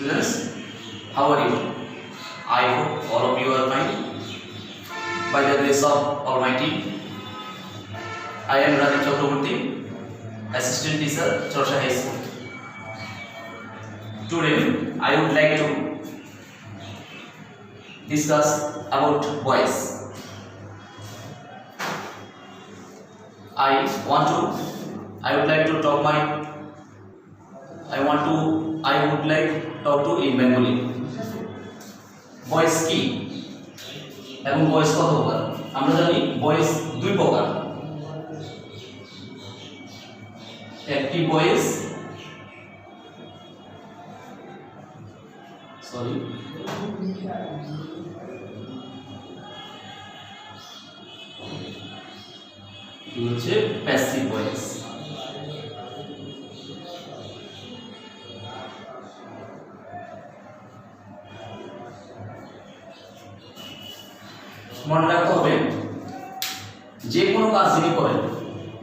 students, how are you? I hope all of you are fine. By the grace of Almighty, I am Rajiv Chakraborty, assistant teacher, Chorsa High School. Today I would like to discuss about boys. I would like to talk to in Bengali. Boys কি এবং বয়স কত প্রকার? আমরা জানি বয়স দুই প্রকার, একটি বয়স হচ্ছে প্যাসিভ ভয়েস। মনে রাখতে হবে যে কোনো কাজ যিনি করেন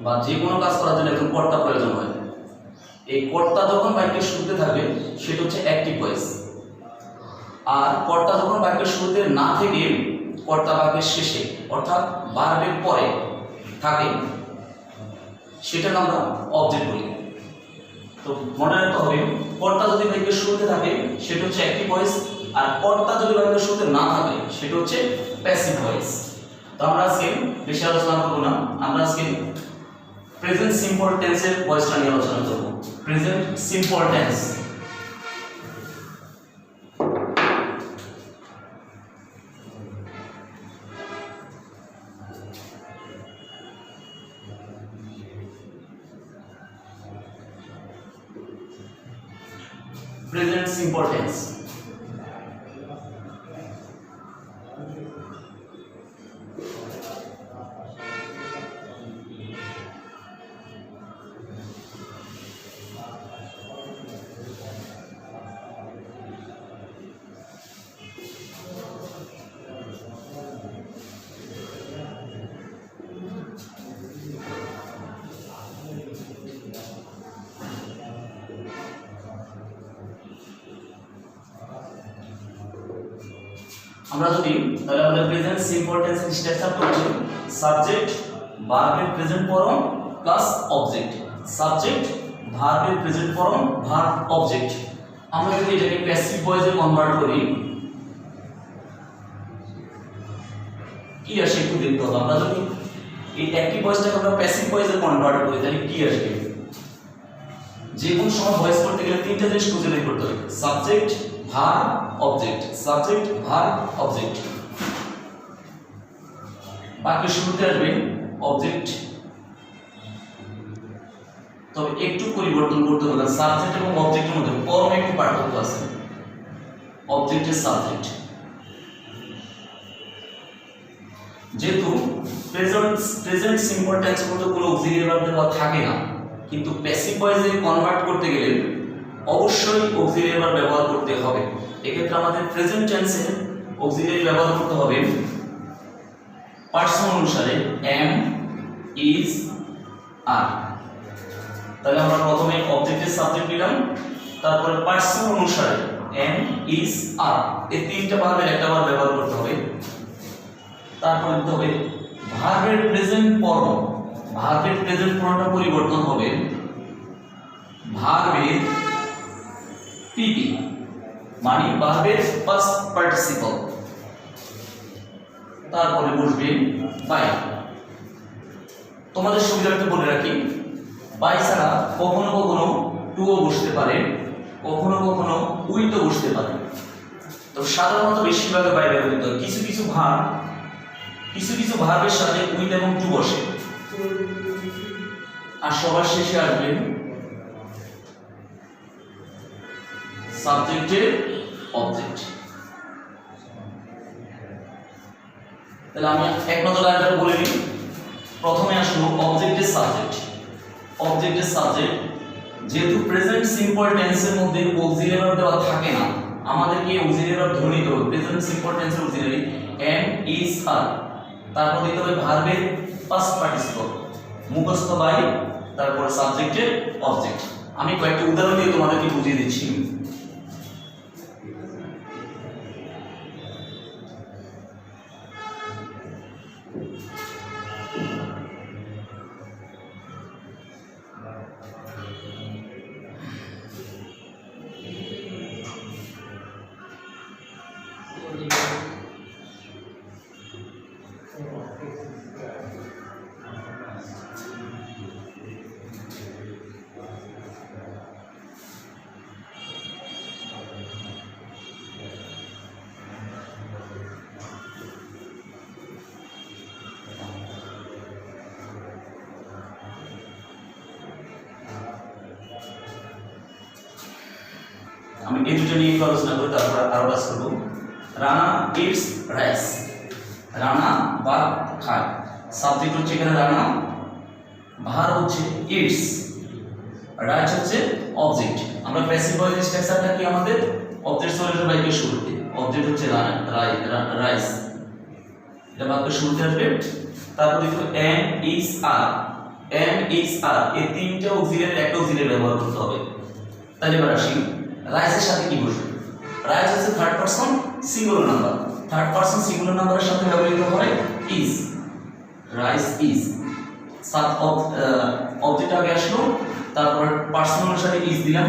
বা যে কোনো কাজ করার জন্য একজন কর্তা প্রয়োজন হয়, এই কর্তা যখন বাক্যের শুরুতে থাকবে সেটা হচ্ছে অ্যাক্টিভ ভয়েস, আর কর্তা যখন বাক্যের শুরুতে না থেকে কর্তা বাক্যের শেষে অর্থাৎ ভার্বের পরে থাকে সেটাকে আমরা অবজেক্ট বলি। তো মনে রাখতে হবে কর্তা যদি বাক্যের শুরুতে থাকে সেটা হচ্ছে অ্যাক্টিভ ভয়েস, আর কর্তা যদি বাক্যের শুরুতে না থাকে সেটা হচ্ছে প্যাসিভ ভয়েস। তো আমরা আজকে বেশি আলোচনা করব না, আমরা আজকে প্রেজেন্ট সিম্পল টেন্সের ভয়েসটা নিয়ে আলোচনা করব। Present simple tense. Present simple tense. আমরা যদি তাহলে আমাদের প্রেজেন্ট সিম্পল টেন্সের স্ট্রাকচার করছি সাবজেক্ট ভার্বের present form plus object, subject ভার্বের প্রেজেন্ট ফর্ম ভার্ব অবজেক্ট। আমরা যদি এটাকে প্যাসিভ ভয়েসে কনভার্ট করি কি আসে একটু দেখতে হবে। আমরা যদি এই অ্যাক্টিভ ভয়েসটাকে আমরা প্যাসিভ ভয়েসে কনভার্ট করি তাহলে কি আসবে? যে কোনো সময় ভয়েস করতে গেলে তিনটা জিনিস খুঁজে বের করতে হবে, subject verb object, subject verb object. বাক্যের শুরুতে আসবে অবজেক্ট, তবে একটু পরিবর্তন করতে হবে, সাবজেক্ট এবং অবজেক্টের মধ্যে পরম একটু পার্থক্য আছে। অবজেক্টের সাবজেক্ট যেহেতু প্রেজেন্ট সিম্পল টেন্সের মধ্যে কোনো অক্সিলিয়ারি ভার্ব দেওয়া থাকে না, কিন্তু প্যাসিভ ভয়েসে কনভার্ট করতে গেলে অবশ্যই অক্সিলিয়ারি ভার্ব ব্যবহার করতে হবে। এক্ষেত্রে আমাদের প্রেজেন্ট টেন্সে অক্সিলিয়ারি ব্যবহার করতে হবে পার্সন অনুসারে এম, ইজ, আর। তাহলে আমরা প্রথমে অবজেক্টের সাবজেক্ট নিলাম, তারপরে পার্সন অনুসারে এম, ইজ, আর, এই তিনটা ভার্বের একটা ভার্ব ব্যবহার করতে হবে। তারপরে দিতে হবে ভার্বের প্রেজেন্ট ফর্ম, ভার্বের প্রেজেন্ট ফর্মটা পরিবর্তন হবে ভার্বের পিপি, মানে ভার্বের পাস্ট পার্টিসিপল, তারপরে বসবে বাই। তোমাদের সুবিধার্থে বলে রাখি বাই ছাড়া কখনো কখনো টুও বসতে পারে, কখনো কখনো উইথও বসতে পারে। তো সাধারণত বেশিরভাগ বাই ব্যবহৃত হয়। কিছু কিছু ভার্বের সাথে উইথ এবং টু বসে, আর সবার শেষে আসবে সাবজেক্টের অবজেক্ট। তাহলে আমি এক নজরে আরেকটা বলে দিই। প্রথমে আসলো অবজেক্টের সাবজেক্ট। অবজেক্টের সাবজেক্ট যেহেতু প্রেজেন্ট সিম্পল টেন্সের মধ্যে অক্সিলিয়ারি ভার্ব দেওয়া থাকে না, আমাদেরকে অক্সিলিয়ারি ভার্ব ধরে নিতে হবে। প্রেজেন্ট সিম্পল টেন্সের অক্সিলিয়ারি এম, ইজ, আর, তারপর দিতে হবে ভার্বের পাস্ট পার্টিসিপল, মুখস্থ বাই, তারপর সাবজেক্টের অবজেক্ট। আমি কয়েকটা উদাহরণ দিয়ে তোমাদেরকে বুঝিয়ে দিচ্ছি। এই দুটো নিয়ে একটু আলোচনা করি, তারপর আরো কাজ করবো। রানা ইটস রাইস, রানা বা খায়, সাবজেক্ট হচ্ছে এখানে রানা, ভার হচ্ছে ইটস, রাইস হচ্ছে অবজেক্ট। আমরা প্যাসিভ ভয়েস স্ট্রাকচারটা কি আমাদের অবজেক্ট সলিউশন বাক্যের শুরুতে, অবজেক্ট হচ্ছে রাইস, এটা বাক্যের শুরুতে আসবে। তারপর দেখো am is are, am is are, এই তিনটা অক্সিলারি একটা অক্সিলারি ব্যবহার করতে হবে। তাহলে এবার আসি রাইসের সাথে কি বসবে। রাইস হচ্ছে third person singular number, third person singular নাম্বারের সাথে ব্যবহৃত হয় ইজ, রাইস ইজ। অবজেক্ট আগে আসলো, তারপর পারসন অনুসারে ইজ দিলাম।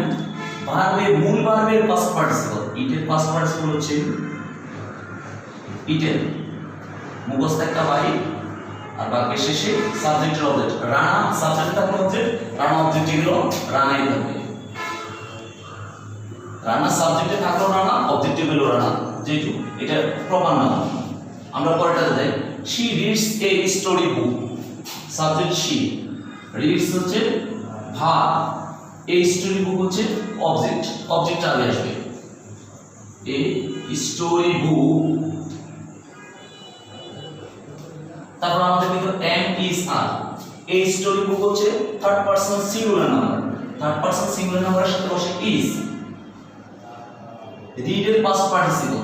ভার্বের মূল ভার্বের পাস্ট পার্টিসিপল, ইটের পাস্ট পার্টিসিপল হচ্ছে ইটেন, মুখস্থ একটা বাড়ি, আর বাক্যের শেষে সাবজেক্টের অবজেক্ট। রানা সাবজেক্ট থাকলে অবজেক্ট, রানা অবজেক্ট এগুলো রানাই থাকবে। রানা সাবজেক্টে থাকলো রানা, অবজেক্টে গেল রানা, যেহেতু এটা প্রপার নাম। আমরা পরেরটাতে যাই। She reads a story book, subject she, reads হচ্ছে ভার্ব, এই স্টোরি বুক হচ্ছে অবজেক্ট, অবজেক্ট আগে আসবে। এ স্টোরি বুক, তারপর আমাদের কিন্তু এম ইজ আর, এই স্টোরি বুক হচ্ছে third person singular number, third person singular নাম্বারের সাথে বসে ইজ। রিডের পাস্ট পার্টিসিপল,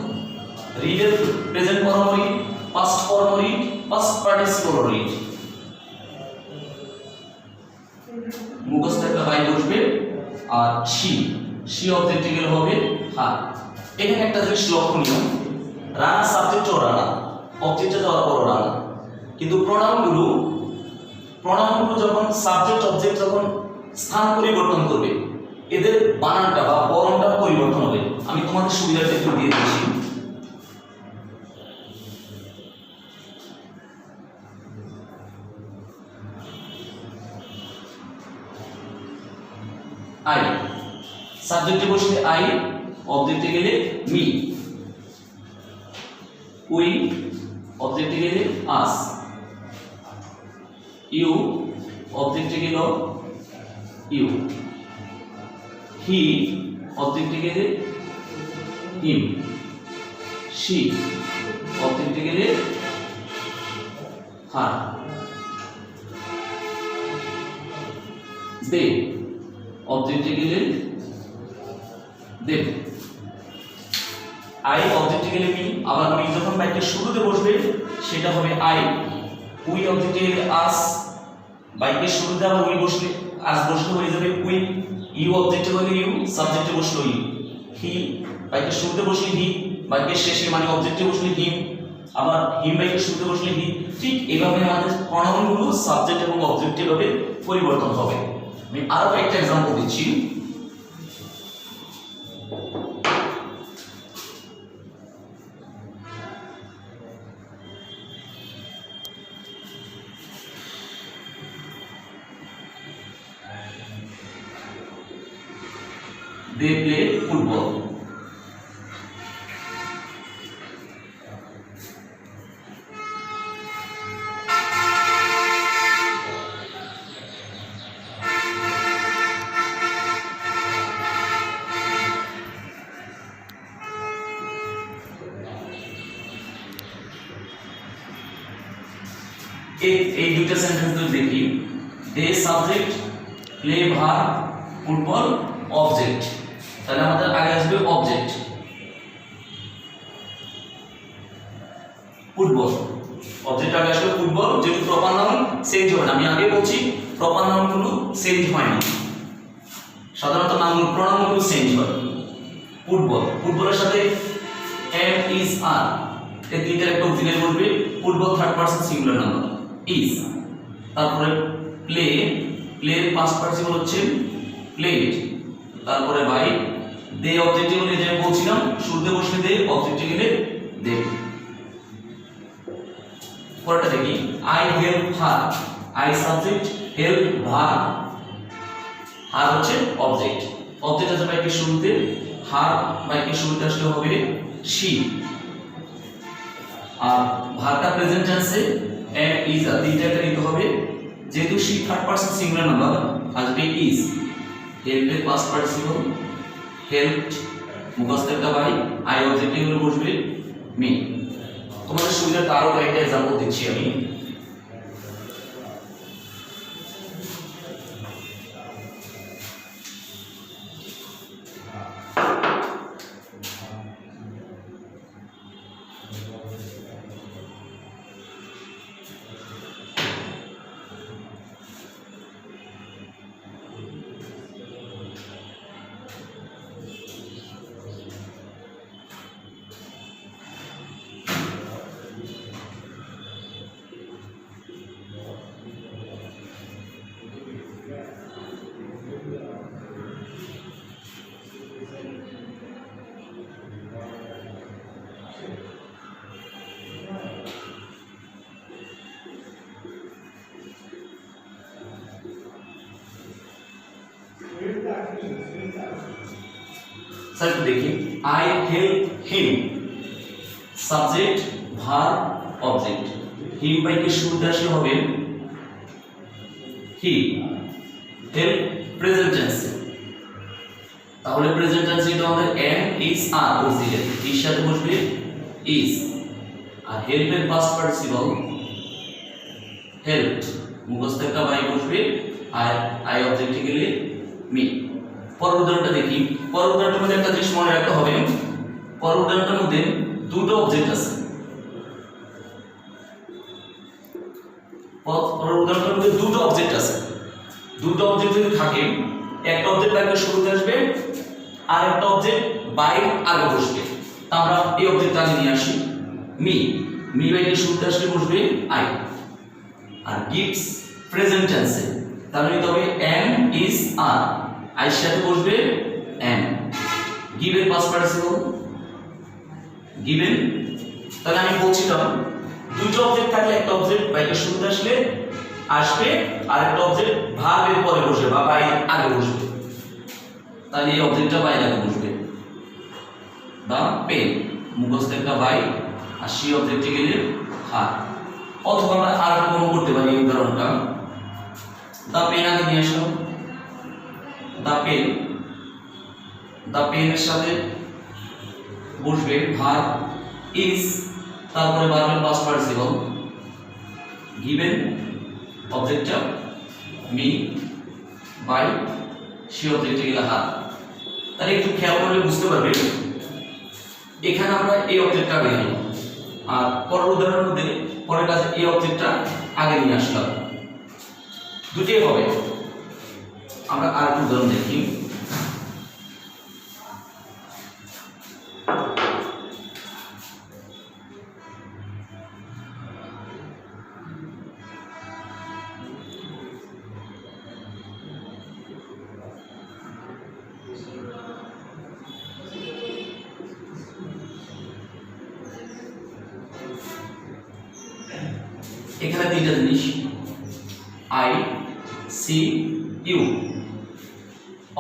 রিডের present form read, past form read, past participle read. মুখস্থ একটা বাই বসবে, আর শি, শি অবজেক্টে গেলে হবে হার। এখানে একটা জিনিস লক্ষণীয়, রানা সাবজেক্ট ও রানা, অবজেক্টে যাওয়ার পর রানা, কিন্তু প্রোনাউনগুলো যখন সাবজেক্ট অবজেক্ট যখন স্থান পরিবর্তন করবে, এদের বানানটা বা বর্ণটা পরিবর্তন হবে। আমি তোমাদের সুবিধাটা একটু দিয়ে দিচ্ছি। আই, সাবজেক্টে বসলে আই, অবজেক্টে গেলে মি। উই, অবজেক্টে গেলে আস। ইউ, অবজেক্টে গেল ইউ। হি, অবজেক্টে গেলে হিম। শি, অবজেক্টে গেলে হার। দে, অবজেক্টে গেলে দেব। আই অবজেক্টে গেলে মি, আবার মি যখন বাক্যের শুরুতে বসবে সেটা হবে আই। উই অবজেক্টে গেলে আস, বাক্যের শুরুতে আবার উই বসলে আস বসলে হয়ে যাবে উই। ইউ অবজেক্টে গেলে ইউ, সাবজেক্টে বসলো ইউ। হি, বাক্যের শুরুতে বসলে হি, বাক্যের শেষে মানে অবজেক্টে বসলে হিম, আবার হিম বাক্যের শুরুতে বসলে হি। ঠিক এভাবে আমাদের প্রনাউনগুলো সাবজেক্ট এবং অবজেক্টে ভাবে পরিবর্তন হবে। আমি আরো একটা এক্সাম্পল দিচ্ছি। They play football. এই দুটো সেন্টেন্স যদি দেখি, they subject, play verb, football object, তাহলে আমাদের আগে আসবে অবজেক্ট। ফুটবল অবজেক্ট আগে আসবে ফুটবল, যেহেতু প্রপার নাউন চেঞ্জ হয় না। আমি আগে বলছি প্রপার নাউনগুলো চেঞ্জ হয় না, সাধারণত নাউন প্রনাউনগুলো চেঞ্জ হয়। ফুটবল, ফুটবলের সাথে এম ইজ আর, এই তিনটার একটা অক্সিলারি বলবে। Football third person singular number is. তারপরে প্লে, প্লের পাস্ট পার্টিসিপল হচ্ছে প্লেড। তারপরে বাই, দে অবজেক্টে গেলে যে বলছিলাম শুরুতে বসলে দে, অবজেক্টে গেলে দে। পরেরটা দেখি, I help her, I subject, help verb, her হচ্ছে অবজেক্ট। অবজেক্ট আছে বাক্যের শুরুতে, হার বাক্যের শুরুতে আসলে হবে শি। আর ভার্বটা প্রেজেন্ট টেন্সে এম ইজ আর, তিনটাকে নিতে হবে। যেহেতু she third person singular number, আসবে ইজ। হেল্পের পাস্ট পার্টিসিপল হেল্পড, মুখস্থ একটা বাই আই অবজেক্টে হলো বসবে মি। তোমাদের সুবিধার্থে আরো কয়েকটা एग्जांपल দিচ্ছি আমি। सर देखिए I help him subject verb object him বাইকে শুরুতে আসে হবে হি হেল্প প্রেজেন্ট টেন্স তাহলে প্রেজেন্ট টেন্স এটা আমাদের এম ইজ আর অক্সিলারি এর সাথে বসবে ইজ আর হেল্পের পাস্ট পার্টিসিপল হেল্পড মুখস্থ একটা বাই বসবে আর আই অবজেক্টে গেলে মি। পরের উদাহরণটা দেখি। পরের উদাহরণটার মধ্যে একটা জিনিস মনে রাখতে হবে, পরের উদাহরণটার মধ্যে দুটো অবজেক্ট আছে। পরের উদাহরণটার মধ্যে দুটো অবজেক্ট আছে। দুটো অবজেক্ট যদি থাকে একটা অবজেক্ট আগে শুরুতে আসবে আর একটা অবজেক্ট বাইরে আগে বসবে। তা আমরা এই অবজেক্ট আগে নিয়ে আসি মি। মি বাইকে শুরুতে আসলে বসবে আই আর গিভস প্রেজেন্ট টেন্সে তাহলে নিতে হবে এম ইজ আর আই সাথে বসবে am. Given past participle given. তাহলে আমি বলছিলাম দুটো অবজেক্ট থাকলে একটা অবজেক্ট বাইকে শুরুতে আসলে আসবে আর একটা অবজেক্ট ভার্বের পরে বসবে বা বাই আগে বসবে। তাহলে এই অবজেক্টটা বাই আগে বসবে বা পেন মুখস্থ একটা বাই আর সেই অবজেক্টে গেলে হাত। অথবা আমরা আর কোনো করতে পারি এই উদাহরণটা দা পেন আগে নিয়ে আসলাম দা পেন দা পেনের সাথে বসবে ভার্ব ইজ তারপরে ভার্বের পাস্ট পার্টিসিপল গিভেন অবজেক্টটা মি বাই সেই অবজেক্টে গেলে হাত। তাহলে একটু খেয়াল করলে বুঝতে পারবে এখানে আমরা এই অবজেক্টটা আগে নিলাম আর পরের উদাহরণের মধ্যে পরের কাছে এই অবজেক্টটা আগে নিয়ে আসলাম দুটোই হবে। আমরা আর একটু উদাহরণ দেখি। এখানে তিনটা জিনিস আই সি ইউ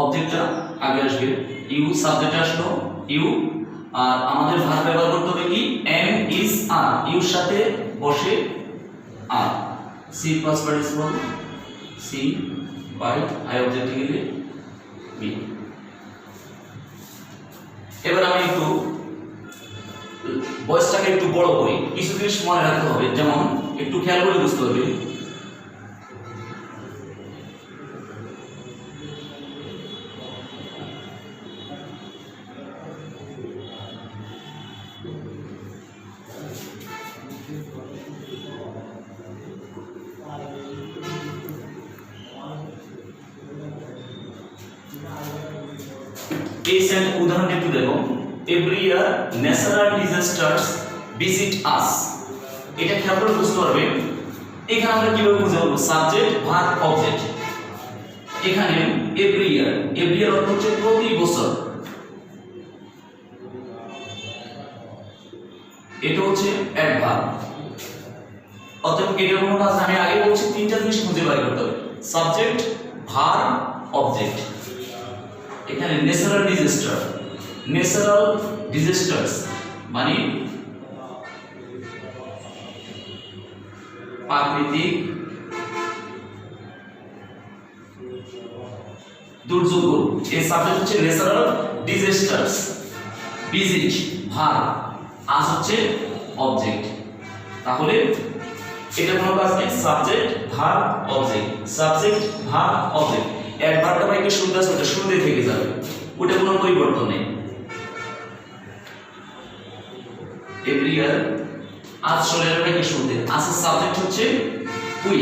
অবজেক্টটা আগে আসবে ইউ সাবজেক্ট আসলো ইউ আর আমাদের ভার্ব ব্যবহার করতে হবে কি এম ইজ আর ইউর সাথে বসে are see past participle see by I অবজেক্টে গেলে বি। এবার আমি একটু ভয়েসটাকে একটু বড় করি কিছু জিনিস মনে রাখতে হবে যেমন একটু খেয়াল করে বুঝতে হবে। এই সেন্ট উদাহরণটি একটু দেখো every year natural ডিজাস্টারস visit us. এটা খেয়াল করে বুঝতে পারবে এখানে আমরা কিভাবে বুঝাবো সাবজেক্ট ভার্ব অবজেক্ট। এখানে এভরি ইয়ার অর্থ হচ্ছে প্রতি বছর, এটা হচ্ছে অ্যাডভার্ব। অতএব এটার কোনো কাজ আমি আগে বলছি তিনটা জিনিস খুঁজে বের করতে হবে সাবজেক্ট ভার্ব অবজেক্ট। এখানে ন্যাচারাল ডিজাস্টারস মানে প্রাকৃতিক দুর্যোগ। এই সাবজেক্ট হচ্ছে ন্যাচারাল ডিজাস্টারস ভিজিট ভার্ব, আজ হচ্ছে অবজেক্ট। তাহলে এটা কোনো কাজ নেই, subject verb object, subject verb object. অ্যাডভার্বটা ভাই একটু শুরুতে আছে, ওটা শুরুতে থেকে যাবে, ওটা কোনো পরিবর্তন নেই। এভরি ইয়ার, আজ চলে যাবে কি শুরুতে, আজের সাবজেক্ট হচ্ছে উই।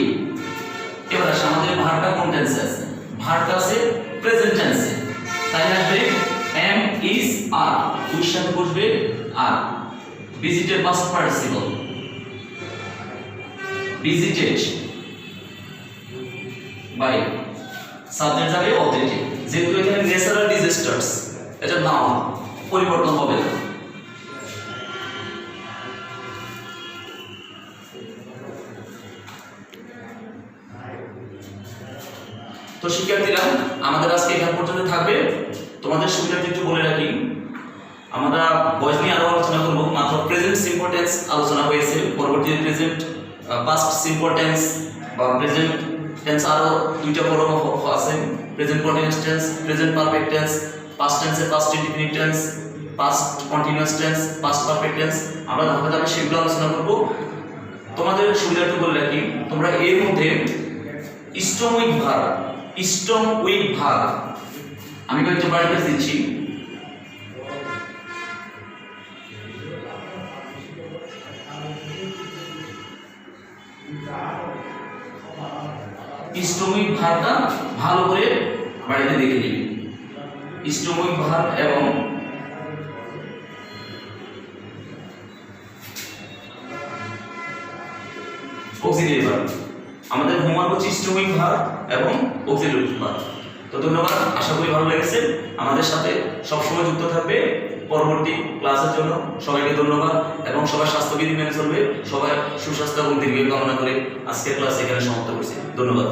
এবার আসে আমাদের ভার্বটা কোন টেন্সে আছে, ভার্বটা আছে প্রেজেন্ট টেন্সে, তাই আসবে am is are, উইর সাথে বসবে আর। ভিজিটের past participle, visited by, subject যাবে অবজেক্টে। যেহেতু এখানে ন্যাচারাল ডিজাস্টার্স, এটা নাউন, পরিবর্তন হবে না। তো শিক্ষার্থীরা আমাদের আজকে এখান পর্যন্ত থাকবে। তোমাদের সুবিধার্থে একটু বলে রাখি, আমরা ভয়েস নিয়ে আরো আলোচনা করব। মাত্র প্রেজেন্ট সিম্পল টেন্স আলোচনা হয়েছে, পরবর্তীতে প্রেজেন্ট পাস্ট সিম্পল টেন্স বা প্রেজেন্ট টেন্স আরো দুইটা বড় আছে, present continuous tense, present perfect tense, past টেন্সের past indefinite tense, past continuous tense, past perfect tense, আমরা ধাপে ধাপে সেগুলো আলোচনা করব। তোমাদের সুবিধার্থে বলে রাখি, তোমরা এর মধ্যে strong with verb, strong with verb আমি কয়েকটা পার্টিকেলস দিচ্ছি। স্ট্রং উইথ ভার্বটা ভালো করে বাড়িতে দেখে নিবি। স্ট্রং উইথ ভার্ব এবং অক্সিলিয়ারি ভার্ব, আমাদের হোমওয়ার্ক হচ্ছে স্ট্রং উইথ ভার্ব এবং অক্সিলিয়ারি ভার্ব। তো ধন্যবাদ, আশা করি ভালো লেগেছে। আমাদের সাথে সবসময় যুক্ত থাকবে পরবর্তী ক্লাসের জন্য। সবাইকে ধন্যবাদ এবং সবাই স্বাস্থ্যবিধি মেনে চলবে। সবাই সুস্বাস্থ্য এবং দীর্ঘায়ু কামনা করে আজকের ক্লাস এখানে সমাপ্ত করছি। ধন্যবাদ।